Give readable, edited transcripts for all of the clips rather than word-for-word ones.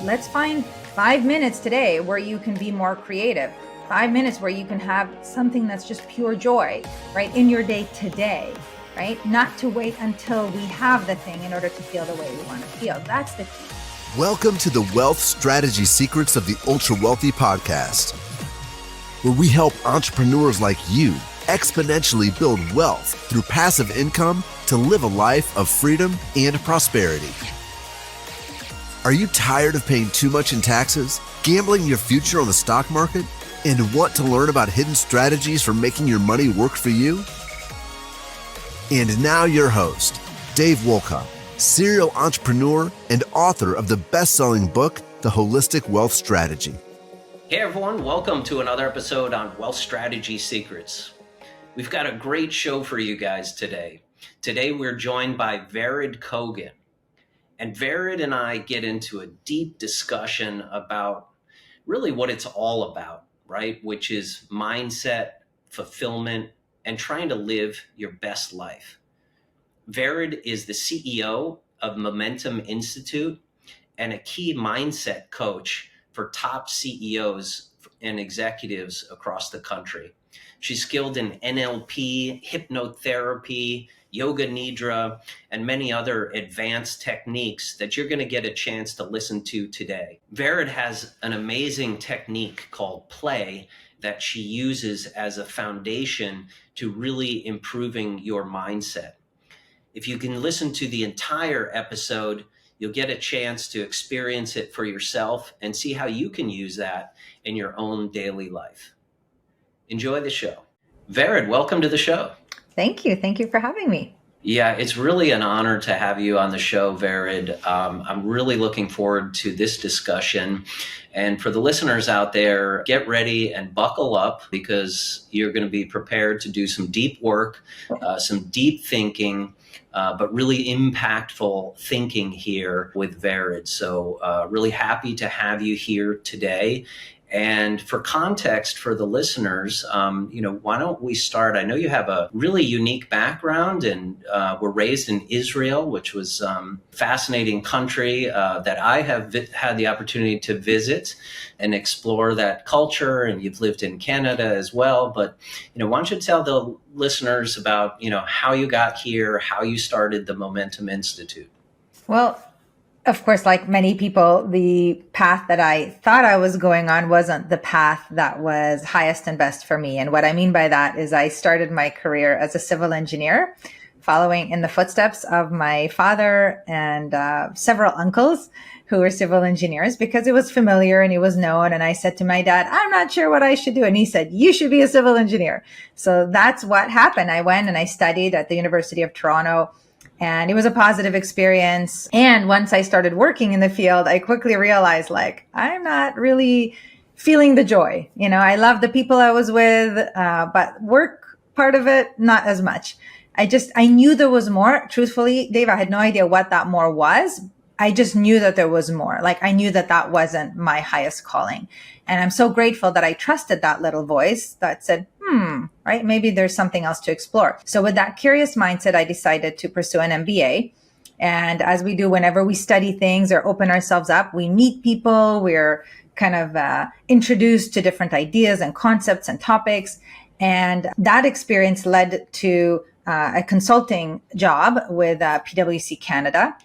Let's find 5 minutes today where you can be more creative. 5 minutes where you can have something that's just pure joy, right, in your day today, right? Not to wait until we have the thing in order to feel the way we want to feel. That's the key. Welcome to the Wealth Strategy Secrets of the Ultra Wealthy podcast, where we help entrepreneurs like you exponentially build wealth through passive income to live a life of freedom and prosperity. Are you tired of paying too much in taxes, gambling your future on the stock market, and want to learn about hidden strategies for making your money work for you? And now your host, Dave Wolcott, serial entrepreneur and author of the best-selling book, The Holistic Wealth Strategy. Hey everyone, welcome to another episode on Wealth Strategy Secrets. We've got a great show for you guys today. Today we're joined by Vered Kogan. And Vered and I get into a deep discussion about really what it's all about, right? Which is mindset, fulfillment, and trying to live your best life. Vered is the CEO of Momentum Institute and a key mindset coach for top CEOs and executives across the country. She's skilled in NLP, hypnotherapy, Yoga Nidra, and many other advanced techniques that you're going to get a chance to listen to today. Vered has an amazing technique called play that she uses as a foundation to really improving your mindset. If you can listen to the entire episode, you'll get a chance to experience it for yourself and see how you can use that in your own daily life. Enjoy the show. Vered, welcome to the show. Thank you. Thank you for having me. Yeah, it's really an honor to have you on the show, Vered. I'm really looking forward to this discussion. And for the listeners out there, get ready and buckle up because you're going to be prepared to do some deep work, some deep thinking, but really impactful thinking here with Vered. So really happy to have you here today. And for context for the listeners, why don't we start? I know you have a really unique background and were raised in Israel, which was a fascinating country that I have had the opportunity to visit and explore that culture. And you've lived in Canada as well. But, why don't you tell the listeners about, how you got here, how you started the Momentum Institute? Well, of course, like many people, the path that I thought I was going on wasn't the path that was highest and best for me. And what I mean by that is I started my career as a civil engineer, following in the footsteps of my father and several uncles who were civil engineers because it was familiar and it was known. And I said to my dad, I'm not sure what I should do. And he said, you should be a civil engineer. So that's what happened. I went and I studied at the University of Toronto. And it was a positive experience. And once I started working in the field, I quickly realized, I'm not really feeling the joy. I love the people I was with, but work part of it, not as much. I knew there was more. Truthfully, Dave, I had no idea what that more was. I just knew that there was more. I knew that that wasn't my highest calling. And I'm so grateful that I trusted that little voice that said, right? Maybe there's something else to explore. So with that curious mindset, I decided to pursue an MBA. And as we do whenever we study things or open ourselves up, we meet people, we're kind of introduced to different ideas and concepts and topics. And that experience led to a consulting job with PwC Canada.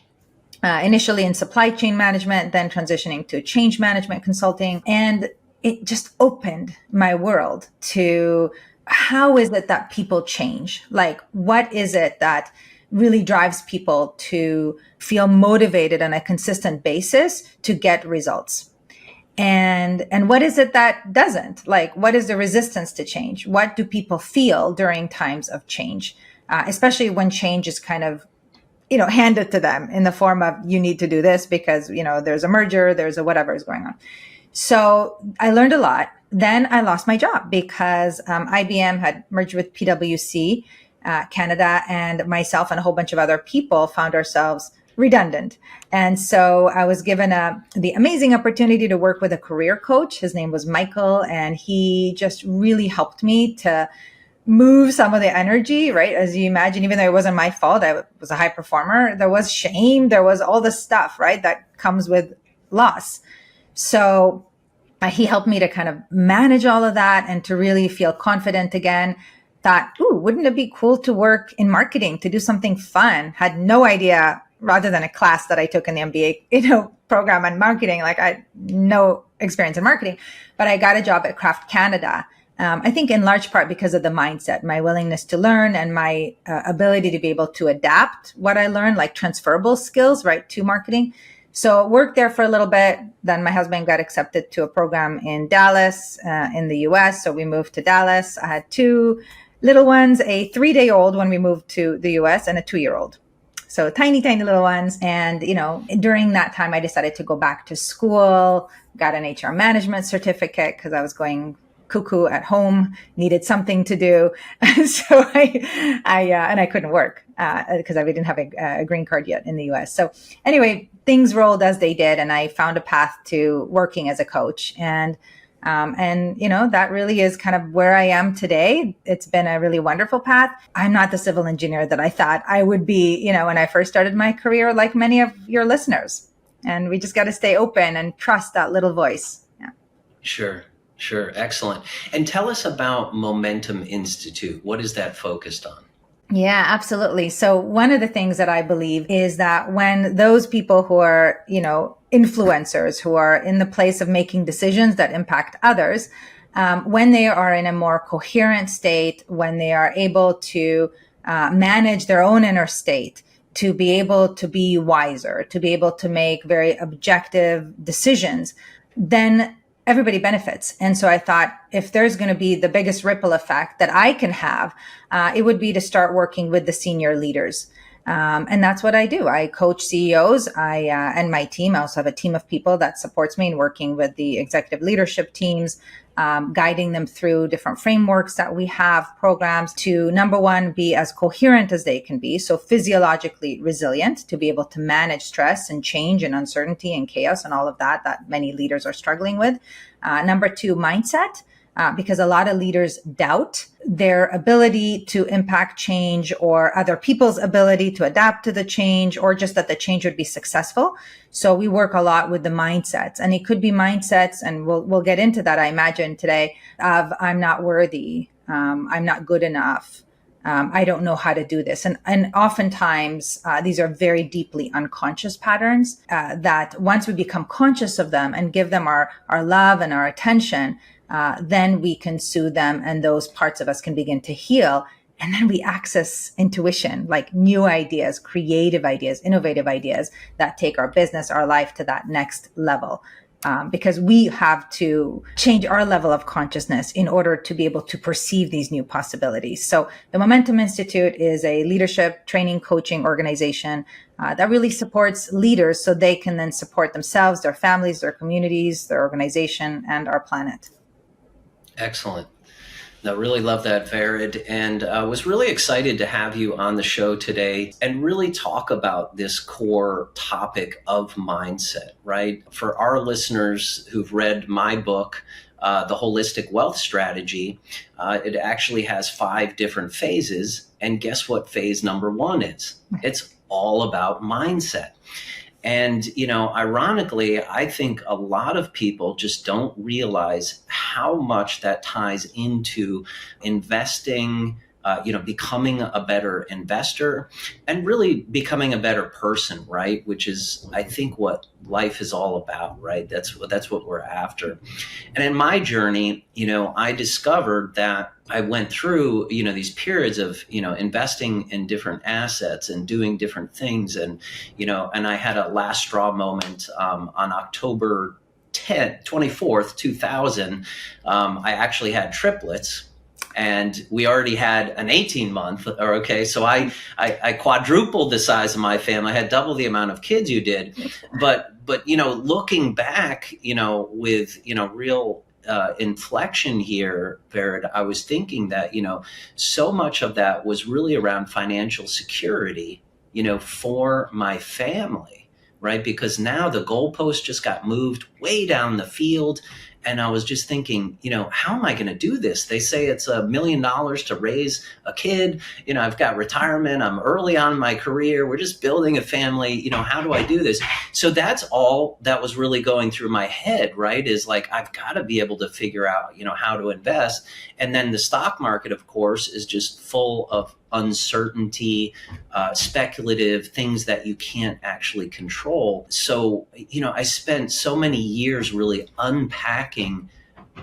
Initially in supply chain management, then transitioning to change management consulting. And it just opened my world to how is it that people change? What is it that really drives people to feel motivated on a consistent basis to get results? And what is it that doesn't? What is the resistance to change? What do people feel during times of change? Especially when change is kind of handed to them in the form of, you need to do this because, there's a merger, there's a whatever is going on. So I learned a lot. Then I lost my job because IBM had merged with PwC Canada, and myself and a whole bunch of other people found ourselves redundant. And so I was given the amazing opportunity to work with a career coach. His name was Michael, and he just really helped me to move some of the energy, right? As you imagine, even though it wasn't my fault, I was a high performer. There was shame. There was all the stuff, right? That comes with loss. So he helped me to kind of manage all of that and to really feel confident again. Thought, ooh, wouldn't it be cool to work in marketing, to do something fun? Had no idea, rather than a class that I took in the MBA, program on marketing. Like, I had no experience in marketing, but I got a job at Kraft Canada. I think in large part because of the mindset, my willingness to learn, and my ability to be able to adapt what I learned, like transferable skills, right, to marketing. So worked there for a little bit. Then my husband got accepted to a program in Dallas, in the US. So we moved to Dallas. I had two little ones, a 3-day-old when we moved to the US and a 2-year-old. So tiny, tiny little ones. And, during that time, I decided to go back to school, got an HR management certificate because I was going cuckoo at home, needed something to do. So I couldn't work because I didn't have a green card yet in the US. So anyway, things rolled as they did, and I found a path to working as a coach. And that really is kind of where I am today. It's been a really wonderful path. I'm not the civil engineer that I thought I would be, when I first started my career, like many of your listeners. And we just got to stay open and trust that little voice. Yeah. Sure. Excellent. And tell us about Momentum Institute. What is that focused on? Yeah, absolutely. So one of the things that I believe is that when those people who are, influencers, who are in the place of making decisions that impact others, when they are in a more coherent state, when they are able to manage their own inner state, to be able to be wiser, to be able to make very objective decisions, then everybody benefits. And so I thought, if there's going to be the biggest ripple effect that I can have, it would be to start working with the senior leaders. And that's what I do. I coach CEOs. And my team, I also have a team of people that supports me in working with the executive leadership teams, guiding them through different frameworks that we have, programs to, number one, be as coherent as they can be. So physiologically resilient, to be able to manage stress and change and uncertainty and chaos and all of that many leaders are struggling with. Number two, mindset. Because a lot of leaders doubt their ability to impact change, or other people's ability to adapt to the change, or just that the change would be successful. So we work a lot with the mindsets, and it could be mindsets, and we'll get into that, I imagine, today, of I'm not worthy, I'm not good enough, I don't know how to do this. And oftentimes these are very deeply unconscious patterns that once we become conscious of them and give them our love and our attention, then we can soothe them, and those parts of us can begin to heal. And then we access intuition, like new ideas, creative ideas, innovative ideas that take our business, our life to that next level. Because we have to change our level of consciousness in order to be able to perceive these new possibilities. So the Momentum Institute is a leadership training coaching organization that really supports leaders so they can then support themselves, their families, their communities, their organization, and our planet. Excellent. I really love that, Vered, and I was really excited to have you on the show today and really talk about this core topic of mindset, right? For our listeners who've read my book, The Holistic Wealth Strategy, it actually has 5 different phases. And guess what phase number 1 is? It's all about mindset. And, ironically, I think a lot of people just don't realize how much that ties into investing, becoming a better investor and really becoming a better person, right? Which is, I think, what life is all about, right? That's what we're after. And in my journey, I discovered that I went through, these periods of, investing in different assets and doing different things. And, and I had a last straw moment on October 24th, 2000. I actually had triplets. And we already had an 18-month, so I quadrupled the size of my family. I had double the amount of kids you did. But looking back, with, real inflection here, Vered, I was thinking that, so much of that was really around financial security, for my family, right? Because now the goalpost just got moved way down the field. And I was just thinking, how am I going to do this? They say it's $1 million to raise a kid. I've got retirement. I'm early on in my career. We're just building a family. How do I do this? So that's all that was really going through my head, right? Is like, I've got to be able to figure out, how to invest. And then the stock market, of course, is just full of uncertainty, speculative things that you can't actually control. So, I spent so many years really unpacking,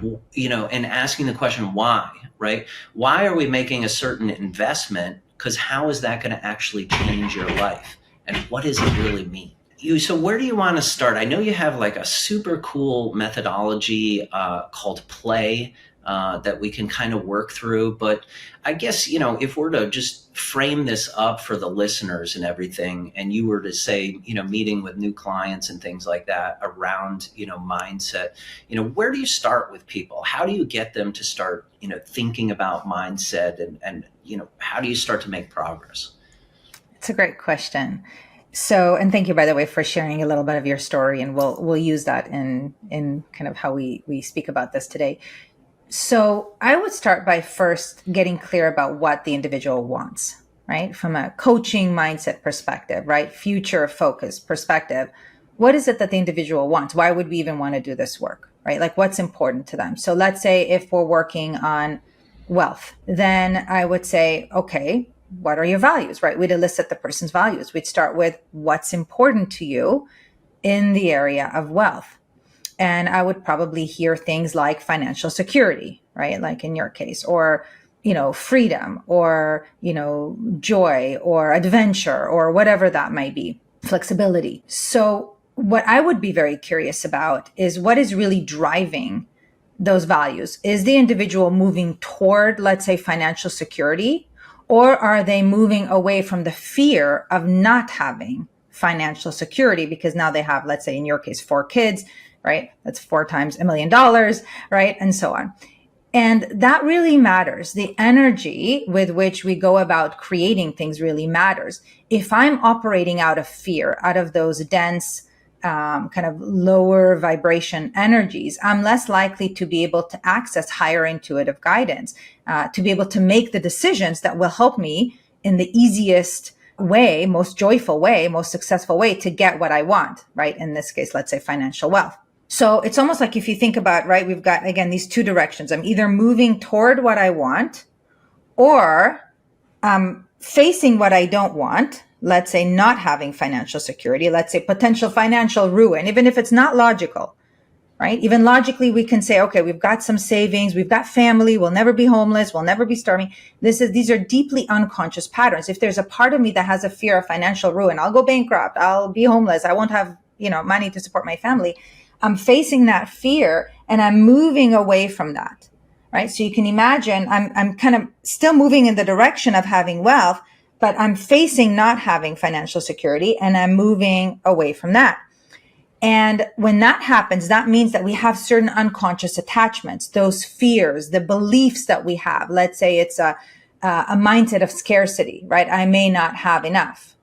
and asking the question, why, right? Why are we making a certain investment? Because how is that going to actually change your life? And what does it really mean? So where do you want to start? I know you have like a super cool methodology called play that we can kind of work through. But I guess, if we're to just frame this up for the listeners and everything, and you were to say, meeting with new clients and things like that around, mindset, where do you start with people? How do you get them to start, thinking about mindset and how do you start to make progress? It's a great question. So, and thank you, by the way, for sharing a little bit of your story, and we'll use that in kind of how we speak about this today. So I would start by first getting clear about what the individual wants, right? From a coaching mindset perspective, right? Future focus perspective. What is it that the individual wants? Why would we even want to do this work, right? Like what's important to them? So let's say if we're working on wealth, then I would say, okay, what are your values, right? We'd elicit the person's values. We'd start with what's important to you in the area of wealth. And I would probably hear things like financial security, right? Like in your case, or, freedom, or, joy, or adventure, or whatever that might be, flexibility. So what I would be very curious about is what is really driving those values. Is the individual moving toward, let's say, financial security, or are they moving away from the fear of not having financial security because now they have, let's say in your case, 4 kids, right? That's 4 times $1 million, right? And so on. And that really matters. The energy with which we go about creating things really matters. If I'm operating out of fear, out of those dense, kind of lower vibration energies, I'm less likely to be able to access higher intuitive guidance, to be able to make the decisions that will help me in the easiest way, most joyful way, most successful way to get what I want, right? In this case, let's say financial wealth. So it's almost like if you think about, right, we've got, again, these 2 directions. I'm either moving toward what I want or I'm facing what I don't want. Let's say not having financial security, let's say potential financial ruin, even if it's not logical, right? Even logically, we can say, okay, we've got some savings, we've got family, we'll never be homeless, we'll never be starving. These are deeply unconscious patterns. If there's a part of me that has a fear of financial ruin, I'll go bankrupt, I'll be homeless, I won't have, money to support my family. I'm facing that fear and I'm moving away from that, right? So you can imagine I'm kind of still moving in the direction of having wealth, but I'm facing not having financial security and I'm moving away from that. And when that happens, that means that we have certain unconscious attachments, those fears, the beliefs that we have. Let's say it's a mindset of scarcity, right? I may not have enough,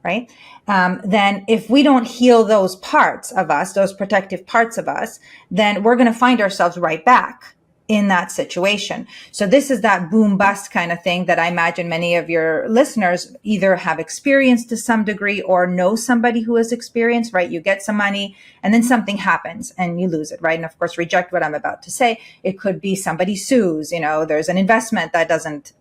right? Then if we don't heal those parts of us, those protective parts of us, then we're going to find ourselves right back in that situation. So this is that boom bust kind of thing that I imagine many of your listeners either have experienced to some degree or know somebody who has experienced, right? You get some money and then something happens and you lose it, right? And of course, reject what I'm about to say. It could be somebody sues, there's an investment that doesn't,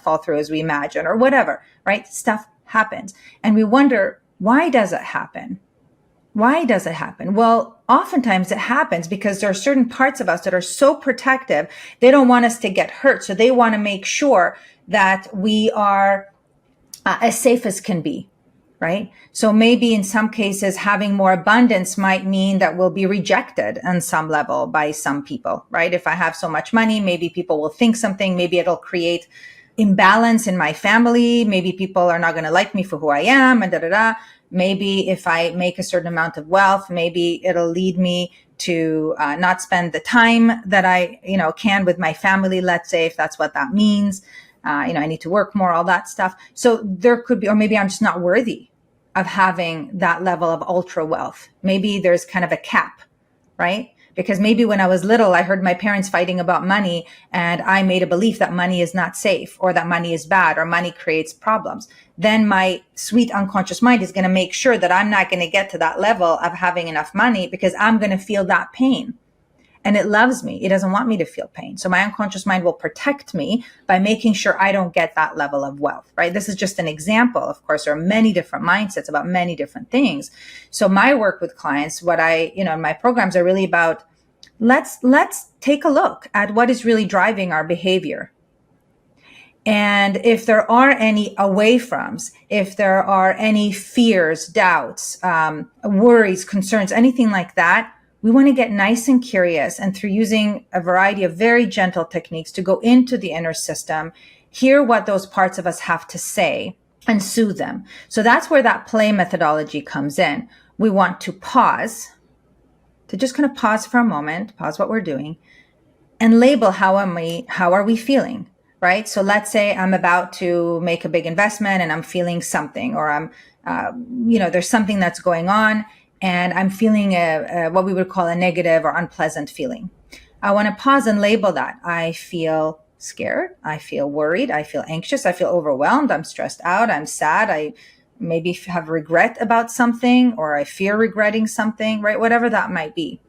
fall through as we imagine or whatever, right? Stuff happens. And we wonder, why does it happen? Why does it happen? Well, oftentimes it happens because there are certain parts of us that are so protective. They don't want us to get hurt. So they want to make sure that we are as safe as can be, right? So maybe in some cases, having more abundance might mean that we'll be rejected on some level by some people, right? If I have so much money, maybe people will think something, maybe it'll create imbalance in my family. Maybe people are not going to like me for who I am and Maybe if I make a certain amount of wealth, maybe it'll lead me to not spend the time that I, can with my family, let's say, if that's what that means. I need to work more, all that stuff. So there could be, or maybe I'm just not worthy of having that level of ultra wealth. Maybe there's kind of a cap, right? Because maybe when I was little, I heard my parents fighting about money and I made a belief that money is not safe or that money is bad or money creates problems. Then my sweet unconscious mind is going to make sure that I'm not going to get to that level of having enough money because I'm going to feel that pain. And it loves me. It doesn't want me to feel pain. So my unconscious mind will protect me by making sure I don't get that level of wealth, right? This is just an example. Of course, there are many different mindsets about many different things. So my work with clients, my programs are really about, let's take a look at what is really driving our behavior. And if there are any away froms, if there are any fears, doubts, worries, concerns, anything like that, we want to get nice and curious, and through using a variety of very gentle techniques to go into the inner system, hear what those parts of us have to say and soothe them. So that's where that play methodology comes in. We want to pause, to just kind of pause for a moment, pause what we're doing, and label how are we feeling, right? So let's say I'm about to make a big investment and I'm feeling something, or I'm, there's something that's going on, and I'm feeling what we would call a negative or unpleasant feeling. I want to pause and label that. I feel scared. I feel worried. I feel anxious. I feel overwhelmed. I'm stressed out. I'm sad. I maybe have regret about something, or I fear regretting something, right? Whatever that might be.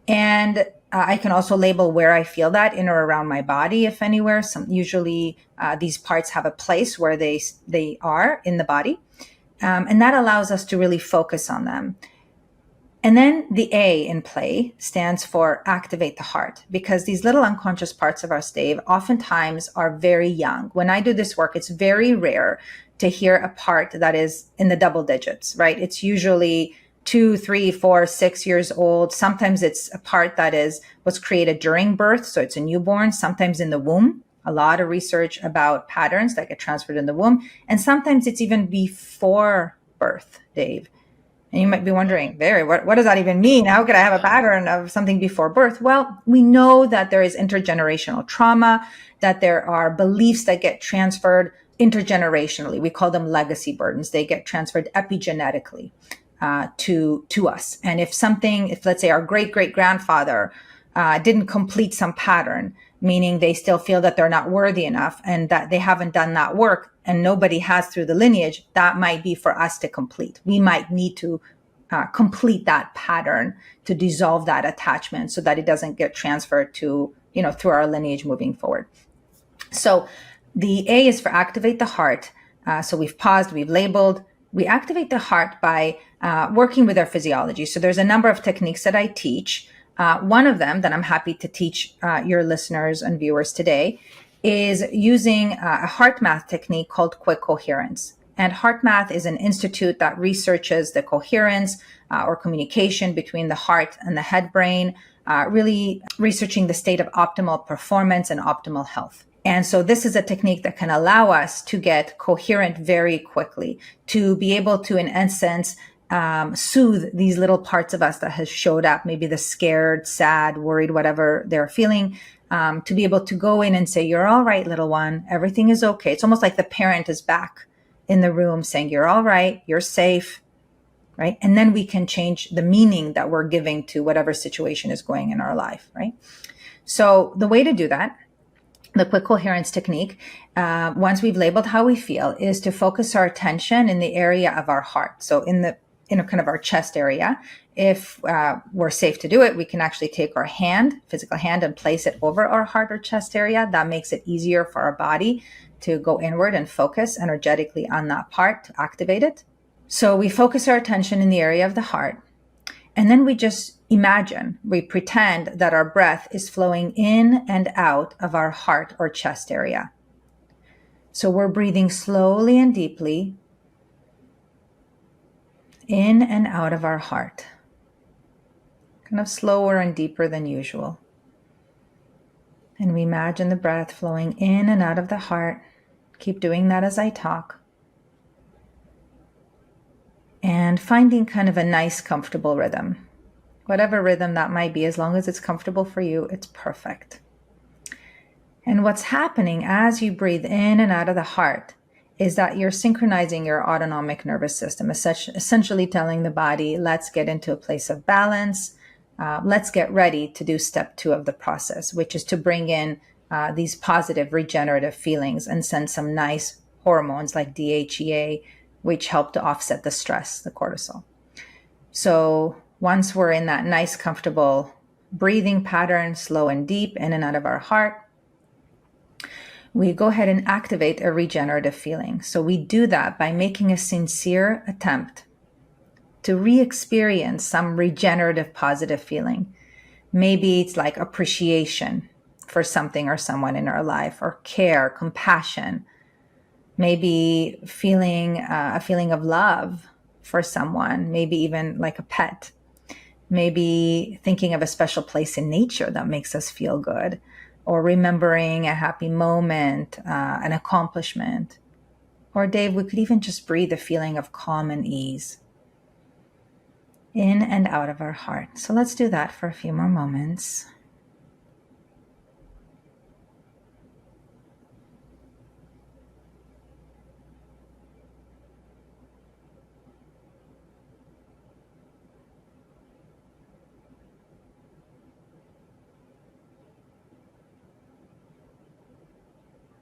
And I can also label where I feel that in or around my body, if anywhere. Usually these parts have a place where they are in the body. And that allows us to really focus on them. And then the A in play stands for activate the heart, because these little unconscious parts of our stave oftentimes are very young. When I do this work, it's very rare to hear a part that is in the double digits, right? It's usually 2, 3, 4, 6 years old. Sometimes it's a part that was created during birth, so it's a newborn, sometimes in the womb. A lot of research about patterns that get transferred in the womb. And sometimes it's even before birth, Dave. And you might be wondering, Barry, what does that even mean? How could I have a pattern of something before birth? Well, we know that there is intergenerational trauma, that there are beliefs that get transferred intergenerationally. We call them legacy burdens. They get transferred epigenetically to us. And if let's say our great-great-grandfather didn't complete some pattern, meaning they still feel that they're not worthy enough and that they haven't done that work, and nobody has through the lineage, that might be for us to complete. We might need to complete that pattern to dissolve that attachment so that it doesn't get transferred to, through our lineage moving forward. So the A is for activate the heart. So we've paused, we've labeled. We activate the heart by working with our physiology. So there's a number of techniques that I teach. One of them that I'm happy to teach your listeners and viewers today is using a HeartMath technique called quick coherence. And HeartMath is an institute that researches the coherence or communication between the heart and the head brain, really researching the state of optimal performance and optimal health. And so this is a technique that can allow us to get coherent very quickly, to be able to, in essence, soothe these little parts of us that has showed up, maybe the scared, sad, worried, whatever they're feeling, to be able to go in and say, you're all right, little one, everything is okay. It's almost like the parent is back in the room saying, you're all right, you're safe, right? And then we can change the meaning that we're giving to whatever situation is going in our life, right? So the way to do that, the quick coherence technique, once we've labeled how we feel, is to focus our attention in the area of our heart. So in kind of our chest area. If we're safe to do it, we can actually take our physical hand, and place it over our heart or chest area. That makes it easier for our body to go inward and focus energetically on that part to activate it. So we focus our attention in the area of the heart, and then we just we pretend that our breath is flowing in and out of our heart or chest area. So we're breathing slowly and deeply in and out of our heart, kind of slower and deeper than usual. And we imagine the breath flowing in and out of the heart. Keep doing that as I talk. And finding kind of a nice, comfortable rhythm. Whatever rhythm that might be, as long as it's comfortable for you, it's perfect. And what's happening as you breathe in and out of the heart is that you're synchronizing your autonomic nervous system, essentially telling the body, let's get into a place of balance. let's get ready to do step 2 of the process, which is to bring in these positive regenerative feelings and send some nice hormones like DHEA, which help to offset the stress, the cortisol. So once we're in that nice, comfortable breathing pattern, slow and deep, in and out of our heart, we go ahead and activate a regenerative feeling. So we do that by making a sincere attempt to re-experience some regenerative positive feeling. Maybe it's like appreciation for something or someone in our life, or care, compassion, maybe feeling a feeling of love for someone, maybe even like a pet, maybe thinking of a special place in nature that makes us feel good, or remembering a happy moment, an accomplishment. Or Dave, we could even just breathe a feeling of calm and ease in and out of our heart. So let's do that for a few more moments.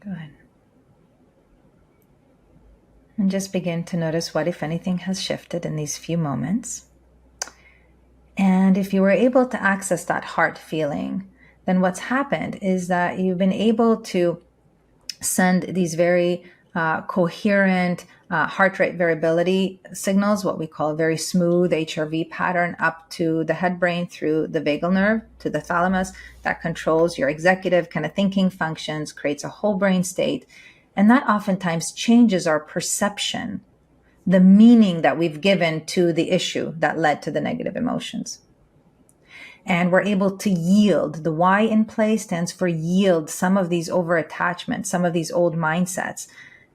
Good. And just begin to notice what, if anything, has shifted in these few moments. And if you were able to access that heart feeling, then what's happened is that you've been able to send these very coherent heart rate variability signals, what we call a very smooth HRV pattern, up to the head brain through the vagal nerve to the thalamus that controls your executive kind of thinking functions, creates a whole brain state. And that oftentimes changes our perception, the meaning that we've given to the issue that led to the negative emotions. And we're able to yield. The Y in play stands for yield some of these over-attachments, some of these old mindsets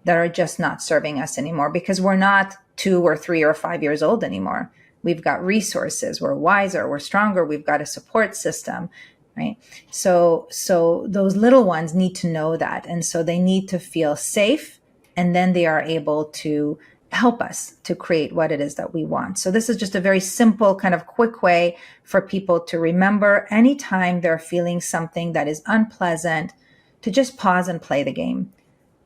that are just not serving us anymore, because we're not 2 or 3 or 5 years old anymore. We've got resources, we're wiser, we're stronger, we've got a support system, right? So those little ones need to know that. And so they need to feel safe, and then they are able to help us to create what it is that we want. So this is just a very simple kind of quick way for people to remember anytime they're feeling something that is unpleasant, to just pause and play the game.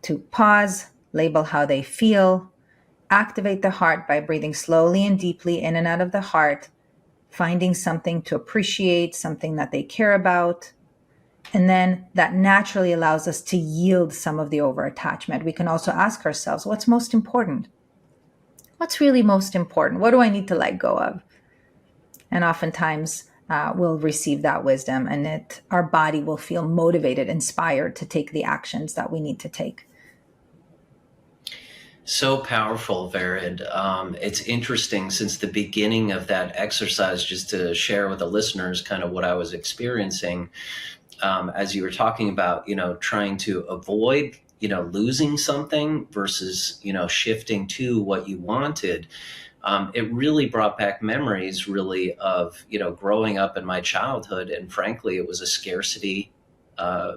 To pause, label how they feel, activate the heart by breathing slowly and deeply in and out of the heart, finding something to appreciate, something that they care about. And then that naturally allows us to yield some of the over-attachment. We can also ask ourselves, what's most important? What's really most important? What do I need to let go of? And oftentimes we'll receive that wisdom, and our body will feel motivated, inspired to take the actions that we need to take. So powerful, Vered. It's interesting, since the beginning of that exercise, just to share with the listeners kind of what I was experiencing as you were talking about, trying to avoid losing something versus, shifting to what you wanted. It really brought back memories really of, growing up in my childhood. And frankly, it was a scarcity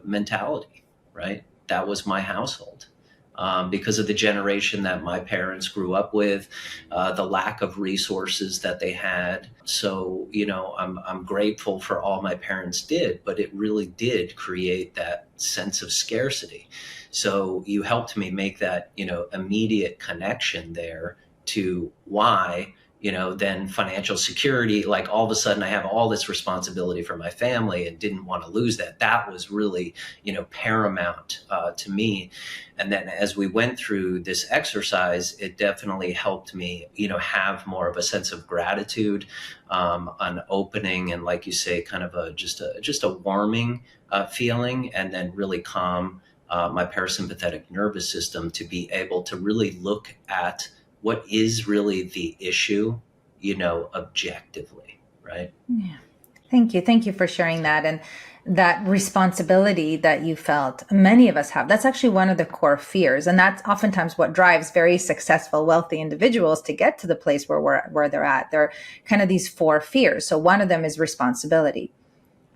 mentality, right? That was my household. Because of the generation that my parents grew up with, the lack of resources that they had. So, I'm grateful for all my parents did, but it really did create that sense of scarcity. So you helped me make that, immediate connection there to why, then financial security, like all of a sudden I have all this responsibility for my family and didn't want to lose that. That was really, paramount to me. And then as we went through this exercise, it definitely helped me, have more of a sense of gratitude, an opening, and like you say, kind of just a warming feeling, and then really calm my parasympathetic nervous system to be able to really look at what is really the issue, objectively, right? Yeah. Thank you. Thank you for sharing that. And that responsibility that you felt, many of us have. That's actually one of the core fears. And that's oftentimes what drives very successful, wealthy individuals to get to the place where they're at. They're kind of these 4 fears. So one of them is responsibility,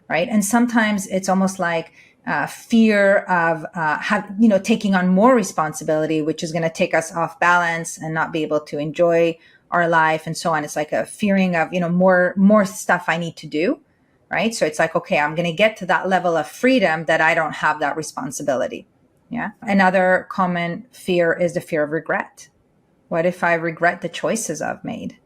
right? And sometimes it's almost like fear of taking on more responsibility, which is going to take us off balance and not be able to enjoy our life and so on. It's like a fearing of, more stuff I need to do, right? So it's like, okay, I'm going to get to that level of freedom that I don't have that responsibility. Yeah. Another common fear is the fear of regret. What if I regret the choices I've made,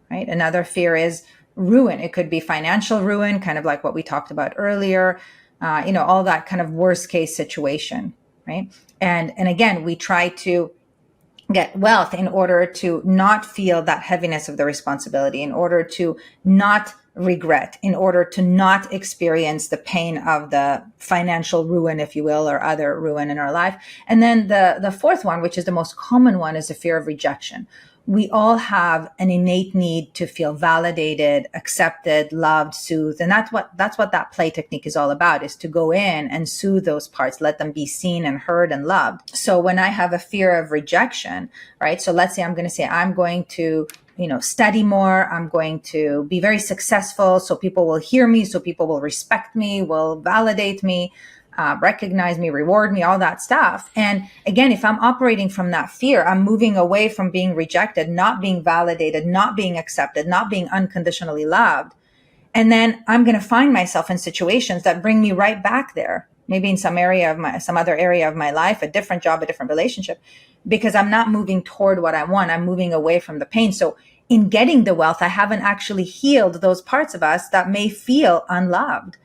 right? Another fear is ruin. It could be financial ruin, kind of like what we talked about earlier, all that kind of worst case situation, right? And again, we try to get wealth in order to not feel that heaviness of the responsibility, in order to not regret, in order to not experience the pain of the financial ruin, if you will, or other ruin in our life. And then the fourth one, which is the most common one, is the fear of rejection. We all have an innate need to feel validated, accepted, loved, soothed. And that's what that play technique is all about, is to go in and soothe those parts, let them be seen and heard and loved. So when I have a fear of rejection, right? So let's say I'm going to study more. I'm going to be very successful. So people will hear me. So people will respect me, will validate me, recognize me, reward me, all that stuff. And again, if I'm operating from that fear, I'm moving away from being rejected, not being validated, not being accepted, not being unconditionally loved. And then I'm going to find myself in situations that bring me right back there, maybe in some other area of my life, a different job, a different relationship, because I'm not moving toward what I want. I'm moving away from the pain. So in getting the wealth, I haven't actually healed those parts of us that may feel unloved,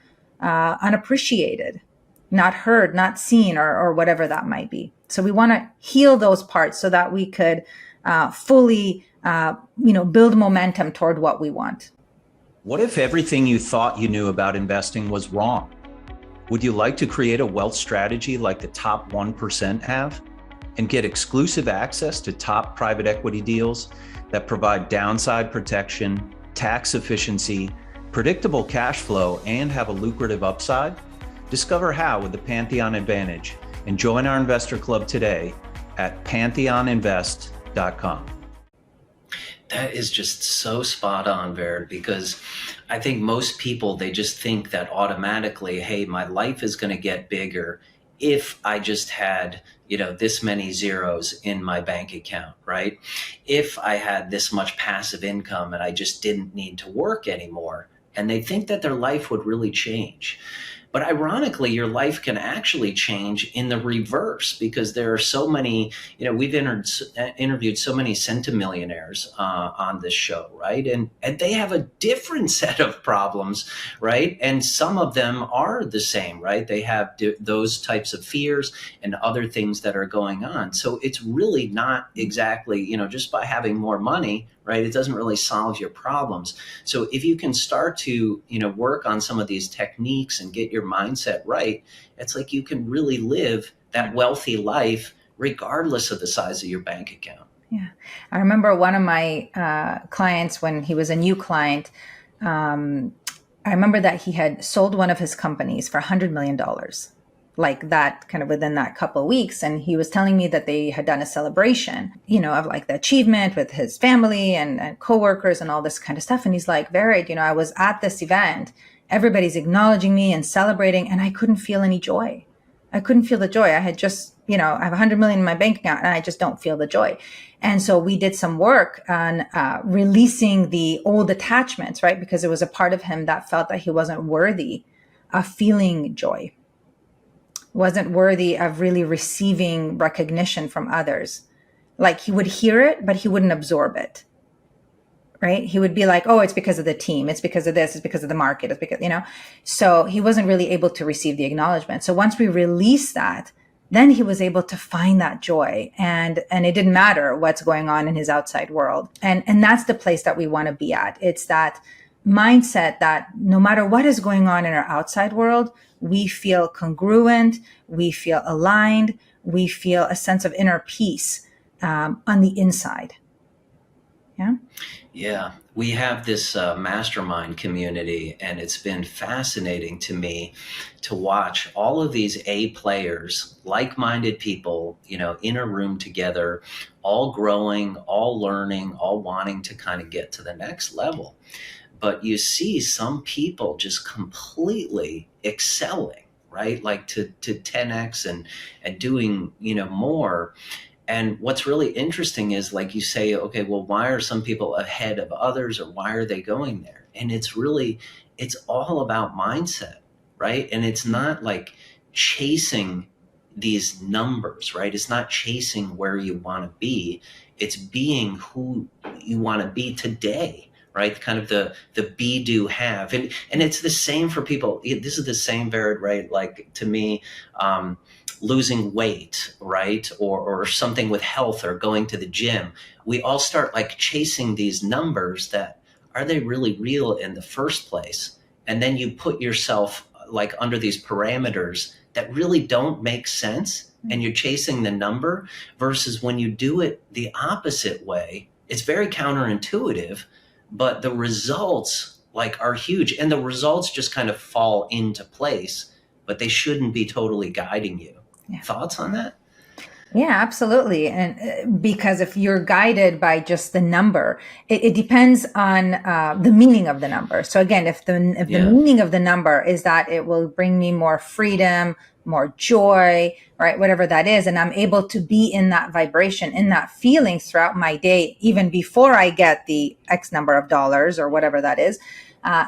unappreciated, not heard, not seen, or whatever that might be. So we want to heal those parts so that we could fully, build momentum toward what we want. What if everything you thought you knew about investing was wrong? Would you like to create a wealth strategy like the top 1% have and get exclusive access to top private equity deals that provide downside protection, tax efficiency, predictable cash flow, and have a lucrative upside? Discover how with the Pantheon Advantage and join our investor club today at pantheoninvest.com. That is just so spot on, Vered, because I think most people, they just think that automatically, hey, my life is going to get bigger if I just had, this many zeros in my bank account, right? If I had this much passive income and I just didn't need to work anymore. And they think that their life would really change. But ironically, your life can actually change in the reverse, because there are so many, we've interviewed so many centimillionaires on this show, right? And they have a different set of problems, right? And some of them are the same, right? They have those types of fears and other things that are going on. So it's really not exactly, just by having more money, right? It doesn't really solve your problems. So if you can start to, work on some of these techniques and get your mindset right, it's like you can really live that wealthy life regardless of the size of your bank account. Yeah. I remember one of my clients, when he was a new client, I remember that he had sold one of his companies for $100 million. Like that, kind of within that couple of weeks. And he was telling me that they had done a celebration, of like the achievement with his family and coworkers and all this kind of stuff. And he's like, Vered, I was at this event, everybody's acknowledging me and celebrating, and I couldn't feel any joy. I couldn't feel the joy. I had just, I have 100 million in my bank account and I just don't feel the joy. And so we did some work on releasing the old attachments, right? Because it was a part of him that felt that he wasn't worthy of feeling joy, wasn't worthy of really receiving recognition from others. Like he would hear it, but he wouldn't absorb it, right? He would be like, oh, it's because of the team. It's because of this. It's because of the market. It's because, so he wasn't really able to receive the acknowledgement. So once we released that, then he was able to find that joy, and it didn't matter what's going on in his outside world. And that's the place that we want to be at. It's that mindset that no matter what is going on in our outside world, we feel congruent, we feel aligned, we feel a sense of inner peace on the inside. Yeah. Yeah. We have this mastermind community, and it's been fascinating to me to watch all of these A players, like-minded people, in a room together, all growing, all learning, all wanting to kind of get to the next level. But you see some people just completely excelling, right? Like to 10x and doing, more. And what's really interesting is, like you say, okay, well, why are some people ahead of others, or why are they going there? And it's all about mindset, right? And it's not like chasing these numbers, right? It's not chasing where you want to be. It's being who you want to be today, right? Kind of the be, do, have. And it's the same for people. This is the same, Vered, right? Like, to me, losing weight, right? Or something with health, or going to the gym. We all start like chasing these numbers that, are they really real in the first place? And then you put yourself like under these parameters that really don't make sense, and you're chasing the number, versus when you do it the opposite way, it's very counterintuitive, but the results like are huge, and the results just kind of fall into place, but they shouldn't be totally guiding you. Yeah. Thoughts on that? Yeah, absolutely. And because if you're guided by just the number, it depends on the meaning of the number. So again, if the meaning of the number is that it will bring me more freedom, more joy, right, whatever that is, and I'm able to be in that vibration, in that feeling throughout my day, even before I get the X number of dollars or whatever that is,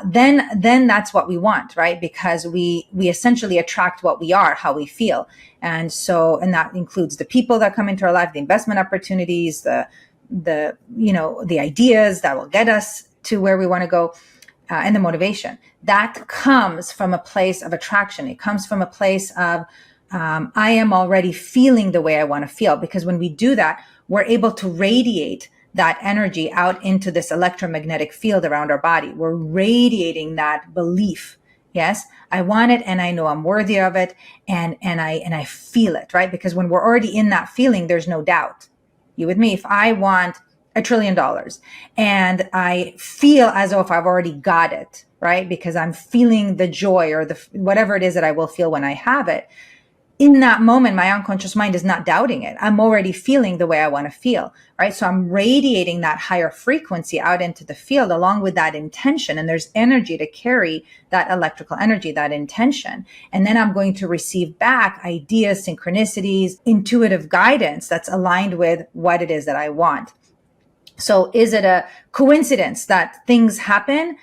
then that's what we want, right? Because we essentially attract what we are, how we feel. And that includes the people that come into our life, the investment opportunities, the ideas that will get us to where we want to go, and the motivation. That comes from a place of attraction. It comes from a place of, I am already feeling the way I want to feel. Because when we do that, we're able to radiate that energy out into this electromagnetic field around our body. We're radiating that belief. Yes, I want it, and I know I'm worthy of it, and I feel it, right? Because when we're already in that feeling, there's no doubt. You with me? If I want $1 trillion and I feel as though if I've already got it, right? Because I'm feeling the joy or the whatever it is that I will feel when I have it. In that moment, my unconscious mind is not doubting it. I'm already feeling the way I want to feel, right? So I'm radiating that higher frequency out into the field along with that intention. And there's energy to carry that electrical energy, that intention. And then I'm going to receive back ideas, synchronicities, intuitive guidance that's aligned with what it is that I want. So is it a coincidence that things happen?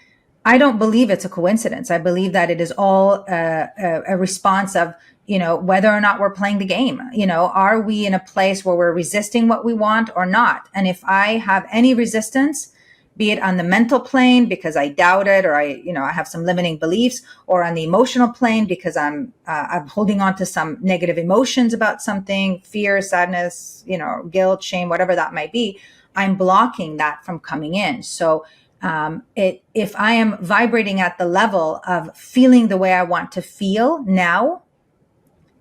I don't believe it's a coincidence. I believe that it is all a response of, whether or not we're playing the game. Are we in a place where we're resisting what we want or not? And if I have any resistance, be it on the mental plane because I doubt it, or I have some limiting beliefs, or on the emotional plane because I'm holding on to some negative emotions about something, fear, sadness, guilt, shame, whatever that might be, I'm blocking that from coming in. So if I am vibrating at the level of feeling the way I want to feel now,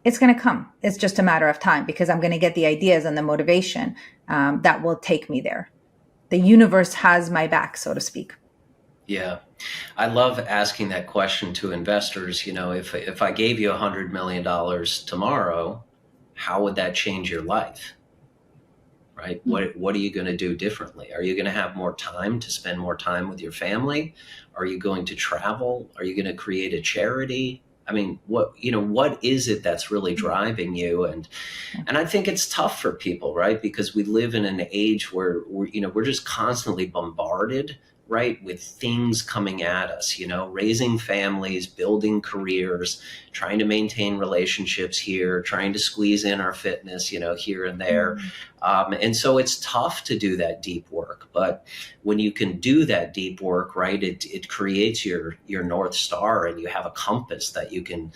it's going to come. It's just a matter of time, because I'm going to get the ideas and the motivation that will take me there. The universe has my back, so to speak. Yeah. I love asking that question to investors. If I gave you $100 million tomorrow, how would that change your life? Right? What are you going to do differently? Are you going to have more time to spend more time with your family? Are you going to travel? Are you going to create a charity? I mean, what is it that's really driving you? And I think it's tough for people, right? Because we live in an age where we're just constantly bombarded, right, with things coming at us, raising families, building careers, trying to maintain relationships here, trying to squeeze in our fitness, here and there. And so it's tough to do that deep work. But when you can do that deep work, right, it creates your North Star, and you have a compass that you can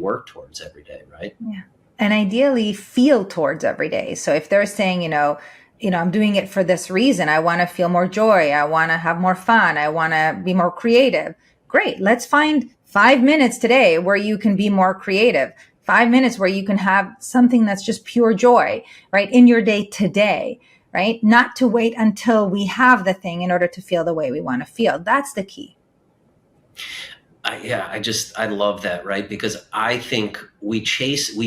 work towards every day, right? Yeah. And ideally feel towards every day. So if they're saying, I'm doing it for this reason. I want to feel more joy. I want to have more fun. I want to be more creative. Great. Let's find 5 minutes today where you can be more creative. 5 minutes where you can have something that's just pure joy, right, in your day today, right? Not to wait until we have the thing in order to feel the way we want to feel. That's the key. I love that, right? Because I think we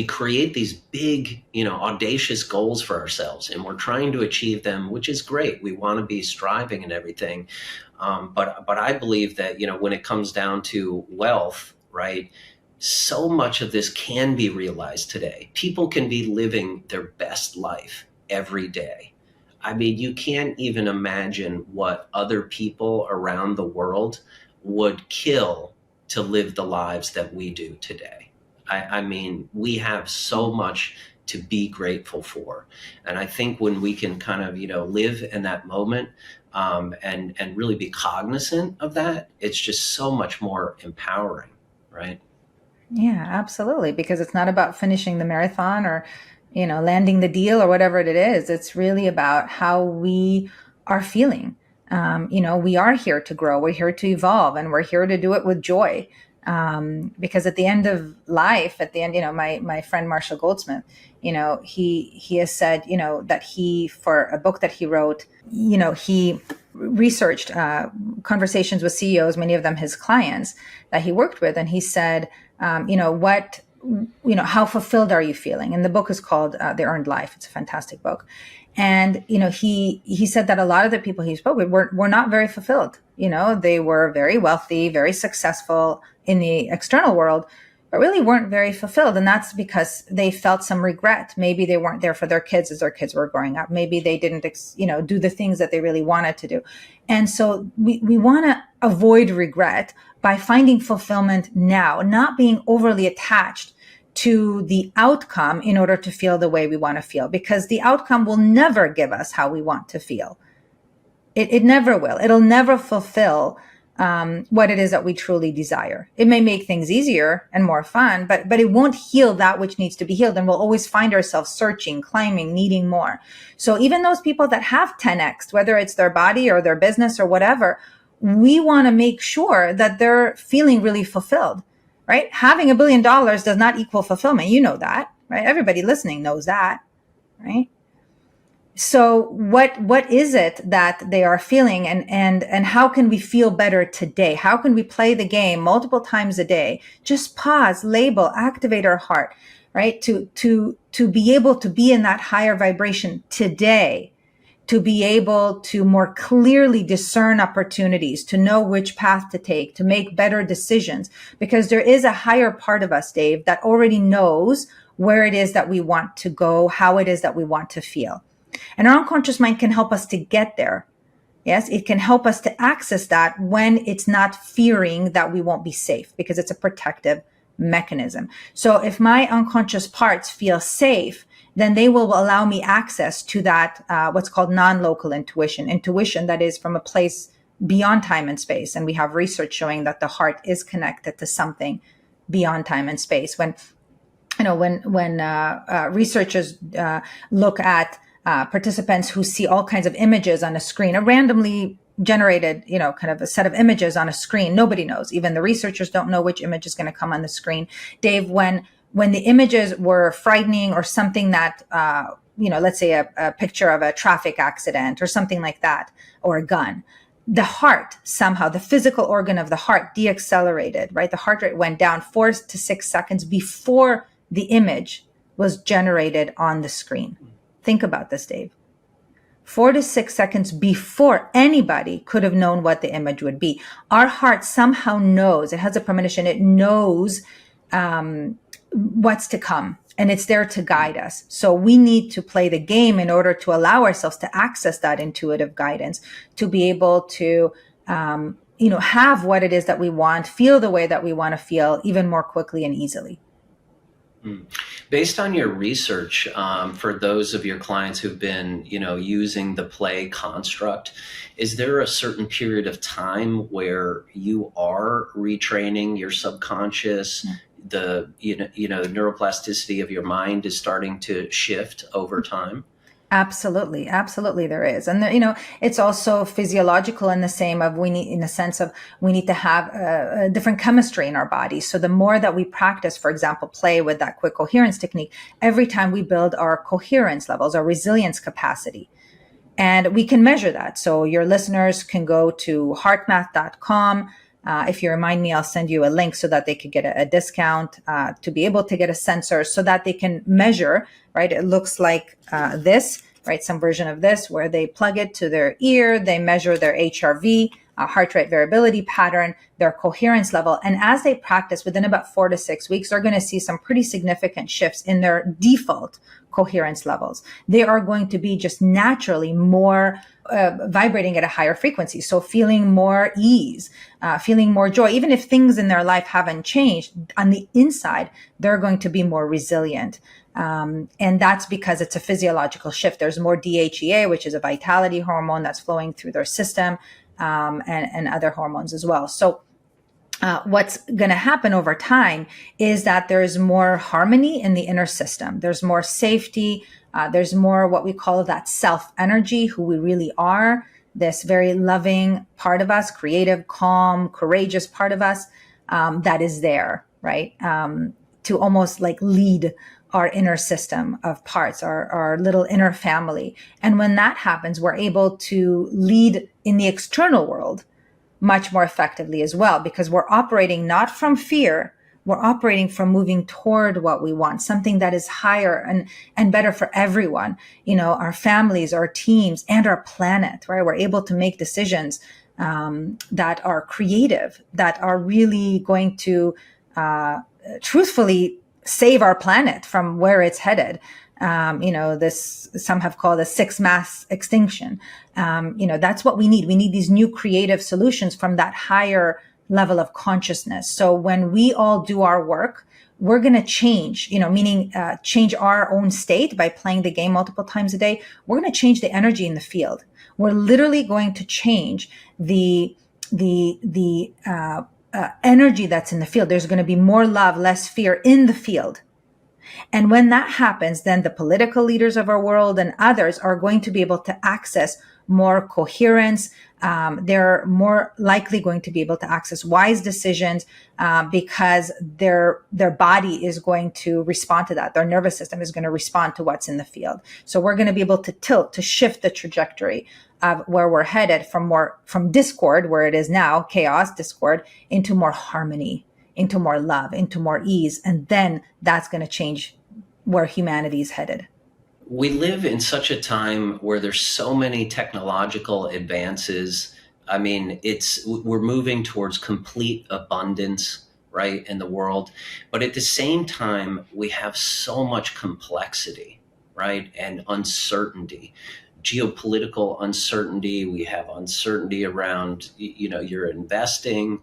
create these big, audacious goals for ourselves, and we're trying to achieve them, which is great. We want to be striving and everything. But I believe that, when it comes down to wealth, right, so much of this can be realized today. People can be living their best life every day. I mean, you can't even imagine what other people around the world would kill to live the lives that we do today. I mean, we have so much to be grateful for. And I think when we can kind of, live in that moment, and really be cognizant of that, it's just so much more empowering, right? Yeah, absolutely. Because it's not about finishing the marathon or, landing the deal or whatever it is. It's really about how we are feeling. We are here to grow. We're here to evolve, and we're here to do it with joy. Because at the end of life, my friend Marshall Goldsmith, he has said, that for a book that he wrote, he researched conversations with CEOs, many of them his clients that he worked with. And he said, how fulfilled are you feeling? And the book is called The Earned Life. It's a fantastic book. And, he said that a lot of the people he spoke with were not very fulfilled. They were very wealthy, very successful in the external world, but really weren't very fulfilled. And that's because they felt some regret. Maybe they weren't there for their kids as their kids were growing up. Maybe they didn't, do the things that they really wanted to do. And so we want to avoid regret by finding fulfillment now, not being overly attached to the outcome in order to feel the way we want to feel, because the outcome will never give us how we want to feel. It never will. It'll never fulfill what it is that we truly desire. It may make things easier and more fun, but it won't heal that which needs to be healed. And we'll always find ourselves searching, climbing, needing more. So even those people that have 10x, whether it's their body or their business or whatever, we want to make sure that they're feeling really fulfilled, right? Having $1 billion does not equal fulfillment. You know that, right? Everybody listening knows that, right? So what is it that they are feeling, and how can we feel better today? How can we play the game multiple times a day? Just pause, label, activate our heart, right? To be able to be in that higher vibration today, to be able to more clearly discern opportunities, to know which path to take, to make better decisions, because there is a higher part of us, Dave, that already knows where it is that we want to go, how it is that we want to feel. And our unconscious mind can help us to get there. Yes, it can help us to access that when it's not fearing that we won't be safe, because it's a protective mechanism. So if my unconscious parts feel safe, then they will allow me access to that, what's called non-local intuition that is from a place beyond time and space. And we have research showing that the heart is connected to something beyond time and space. When researchers look at participants who see all kinds of images on a screen, a randomly generated, kind of a set of images on a screen. Nobody knows. Even the researchers don't know which image is going to come on the screen. Dave, when the images were frightening or something that, let's say a picture of a traffic accident or something like that, or a gun, the heart somehow, the physical organ of the heart deaccelerated, right? The heart rate went down 4 to 6 seconds before the image was generated on the screen. Think about this, Dave. 4 to 6 seconds before anybody could have known what the image would be. Our heart somehow knows, it has a premonition, it knows what's to come, and it's there to guide us. So we need to play the game in order to allow ourselves to access that intuitive guidance, to be able to, have what it is that we want, feel the way that we want to feel even more quickly and easily. Based on your research, for those of your clients who've been, using the play construct, is there a certain period of time where you are retraining your subconscious? The neuroplasticity of your mind is starting to shift over time? Absolutely there is. And it's also physiological in the same of we need to have a different chemistry in our bodies. So the more that we practice, for example, play with that quick coherence technique, every time we build our coherence levels, our resilience capacity, and we can measure that. So your listeners can go to HeartMath.com. If you remind me, I'll send you a link so that they could get a discount to be able to get a sensor so that they can measure, right? It looks like this, right? Some version of this where they plug it to their ear, they measure their HRV heart rate variability pattern, their coherence level. And as they practice within about 4 to 6 weeks, they're going to see some pretty significant shifts in their default coherence levels. They are going to be just naturally more vibrating at a higher frequency. So feeling more ease, feeling more joy. Even if things in their life haven't changed, on the inside, they're going to be more resilient. And that's because it's a physiological shift. There's more DHEA, which is a vitality hormone that's flowing through their system, and other hormones as well. So what's going to happen over time is that there's more harmony in the inner system. There's more safety. There's more what we call that self energy, who we really are, this very loving part of us, creative, calm, courageous part of us, that is there, right? To almost like lead our inner system of parts, our little inner family. And when that happens, we're able to lead in the external world much more effectively as well, because we're operating not from fear, we're operating from moving toward what we want, something that is higher and better for everyone, our families, our teams, and our planet, right? We're able to make decisions that are creative, that are really going to truthfully save our planet from where it's headed. This, some have called a sixth mass extinction. That's what we need. We need these new creative solutions from that higher level of consciousness. So when we all do our work, we're going to change, meaning change our own state by playing the game multiple times a day. We're going to change the energy in the field. We're literally going to change the energy that's in the field. There's going to be more love, less fear in the field. And when that happens, then the political leaders of our world and others are going to be able to access more coherence. They're more likely going to be able to access wise decisions because their body is going to respond to that. Their nervous system is going to respond to what's in the field. So we're going to be able to to shift the trajectory of where we're headed from discord, where it is now, chaos, discord, into more harmony, into more love, into more ease. And then that's going to change where humanity is headed. We live in such a time where there's so many technological advances. I mean, we're moving towards complete abundance, right, in the world. But at the same time, we have so much complexity, right, and uncertainty. Geopolitical uncertainty. We have uncertainty around, your investing,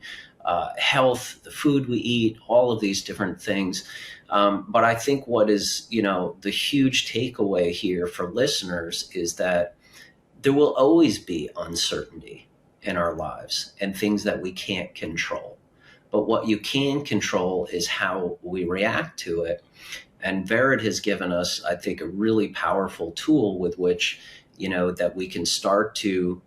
health, the food we eat, all of these different things. But I think what is, the huge takeaway here for listeners is that there will always be uncertainty in our lives and things that we can't control. But what you can control is how we react to it. And Vered has given us, I think, a really powerful tool with which, that we can start to,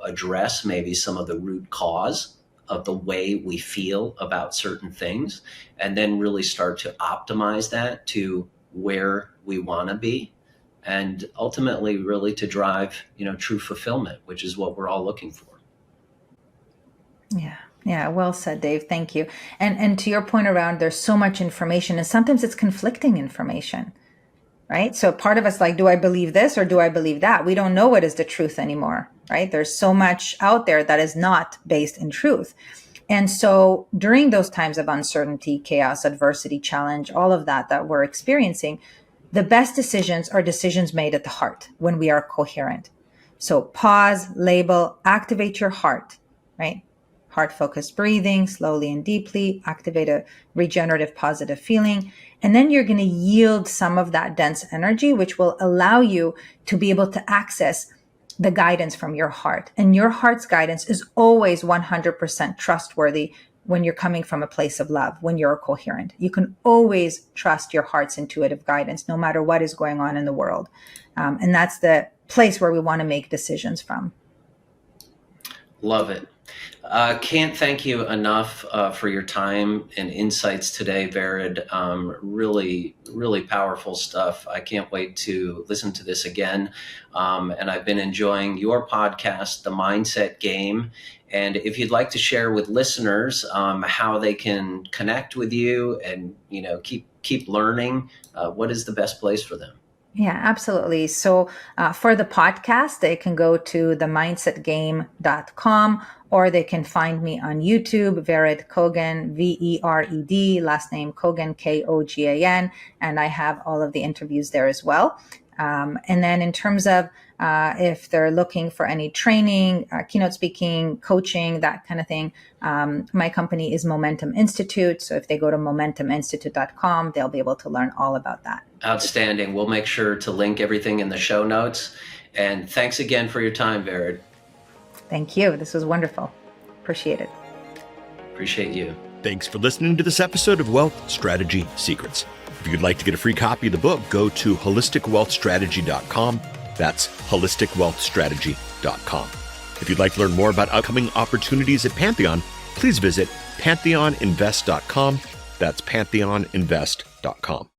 address maybe some of the root cause of the way we feel about certain things, and then really start to optimize that to where we want to be, and ultimately really to drive, true fulfillment, which is what we're all looking for. Yeah. Well said, Dave. Thank you. And to your point around, there's so much information, and sometimes it's conflicting information, right? So part of us like, do I believe this or do I believe that? We don't know what is the truth anymore, right? There's so much out there that is not based in truth. And so during those times of uncertainty, chaos, adversity, challenge, all of that we're experiencing, the best decisions are decisions made at the heart when we are coherent. So pause, label, activate your heart, right? Heart-focused breathing, slowly and deeply, activate a regenerative positive feeling. And then you're going to yield some of that dense energy, which will allow you to be able to access the guidance from your heart. And your heart's guidance is always 100% trustworthy when you're coming from a place of love, when you're coherent. You can always trust your heart's intuitive guidance, no matter what is going on in the world. And that's the place where we want to make decisions from. Love it. Can't thank you enough for your time and insights today, Vered. Really, really powerful stuff. I can't wait to listen to this again. And I've been enjoying your podcast, The Mindset Game. And if you'd like to share with listeners how they can connect with you and keep learning, what is the best place for them? Yeah, absolutely. So for the podcast, they can go to themindsetgame.com, or they can find me on YouTube, Vered Kogan, Vered, last name Kogan, Kogan. And I have all of the interviews there as well. And then in terms of if they're looking for any training, keynote speaking, coaching, that kind of thing, my company is Momentum Institute. So if they go to momentuminstitute.com, they'll be able to learn all about that. Outstanding. We'll make sure to link everything in the show notes. And thanks again for your time, Vered. Thank you. This was wonderful. Appreciate it. Appreciate you. Thanks for listening to this episode of Wealth Strategy Secrets. If you'd like to get a free copy of the book, go to holisticwealthstrategy.com. That's holisticwealthstrategy.com. If you'd like to learn more about upcoming opportunities at Pantheon, please visit pantheoninvest.com. That's pantheoninvest.com.